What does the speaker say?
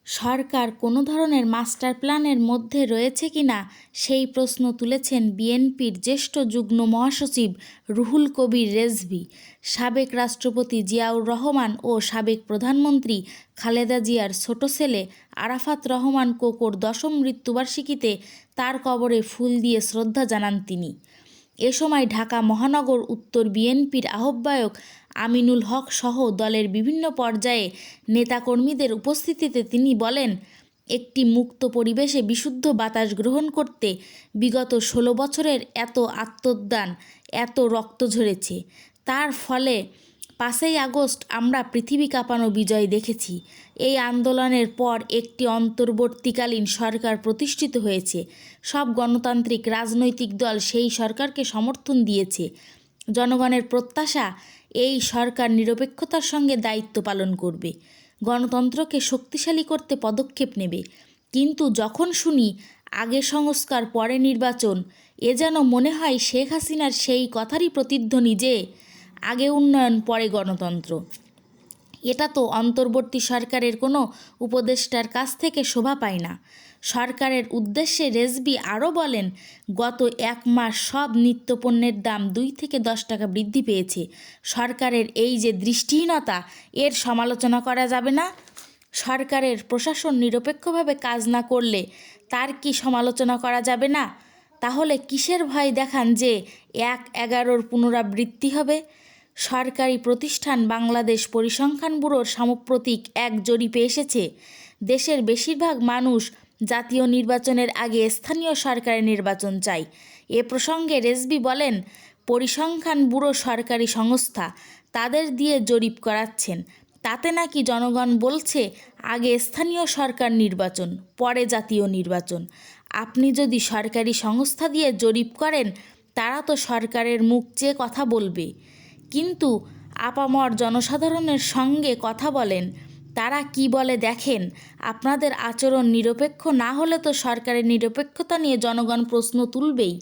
সরকার কোনো ধরনের মাস্টার প্ল্যানের মধ্যে রয়েছে কিনা সেই প্রশ্ন তুলেছেন বিএনপির জ্যেষ্ঠ যুগ্ম মহাসচিব রুহুল কবির রেজভী। সাবেক রাষ্ট্রপতি জিয়াউর রহমান ও সাবেক প্রধানমন্ত্রী খালেদা জিয়ার ছোট ছেলে আরাফাত রহমান কোকোর 10ম মৃত্যুবার্ষিকীতে তার কবরে ফুল দিয়ে শ্রদ্ধা জানান তিনি। এ সময় ঢাকা মহানগর উত্তর বিএনপির আহ্বায়ক আমিনুল হক সহ দলের বিভিন্ন পর্যায়ে নেতাকর্মীদের উপস্থিতিতে তিনি বলেন, একটি মুক্ত পরিবেশে বিশুদ্ধ বাতাস গ্রহণ করতে বিগত 16 বছরের এত আত্মোদ্যান, এত রক্ত ঝরেছে। তার ফলে 5ই আগস্ট আমরা পৃথিবী কাঁপানো বিজয় দেখেছি। এই আন্দোলনের পর একটি অন্তর্বর্তীকালীন সরকার প্রতিষ্ঠিত হয়েছে। সব গণতান্ত্রিক রাজনৈতিক দল সেই সরকারকে সমর্থন দিয়েছে। জনগণের প্রত্যাশা, এই সরকার নিরপেক্ষতার সঙ্গে দায়িত্ব পালন করবে, গণতন্ত্রকে শক্তিশালী করতে পদক্ষেপ নেবে। কিন্তু যখন শুনি আগে সংস্কার পরে নির্বাচন, এ যেন মনে হয় শেখ হাসিনার সেই কথারই প্রতিধ্বনি যে আগে উন্নয়ন পরে গণতন্ত্র। এটা তো অন্তর্বর্তী সরকারের কোনো উপদেষ্টার কাছ থেকে শোভা পায় না। সরকারের উদ্দেশ্যে রেজভী আরও বলেন, গত 1 মাস সব নিত্যপণ্যের দাম 2 থেকে 10 টাকা বৃদ্ধি পেয়েছে। সরকারের এই যে দৃষ্টিহীনতা, এর সমালোচনা করা যাবে না। সরকারের প্রশাসন নিরপেক্ষভাবে কাজ না করলে তার কি সমালোচনা করা যাবে না? তাহলে কিসের ভয় দেখান যে 1/11-র পুনরাবৃত্তি হবে? সরকারি প্রতিষ্ঠান বাংলাদেশ পরিসংখ্যান ব্যুরোর সাম্প্রতিক এক জরিপে এসেছে, দেশের বেশিরভাগ মানুষ জাতীয় নির্বাচনের আগে স্থানীয় সরকারের নির্বাচন চায়। এ প্রসঙ্গে রেজভী বলেন, পরিসংখ্যান ব্যুরো সরকারি সংস্থা, তাদের দিয়ে জরিপ করাচ্ছেন। তাতে নাকি জনগণ বলছে আগে স্থানীয় সরকার নির্বাচন, পরে জাতীয় নির্বাচন। আপনি যদি সরকারি সংস্থা দিয়ে জরিপ করেন, তারা তো সরকারের মুখ চেয়ে কথা বলবে, কিন্তু আপামর জনসাধারণের সঙ্গে কথা বলেন, তারা কি বলে দেখেন। আপনাদের আচরণ নিরপেক্ষ না হলে তো সরকারের নিরপেক্ষতা নিয়ে জনগণ প্রশ্ন তুলবেই।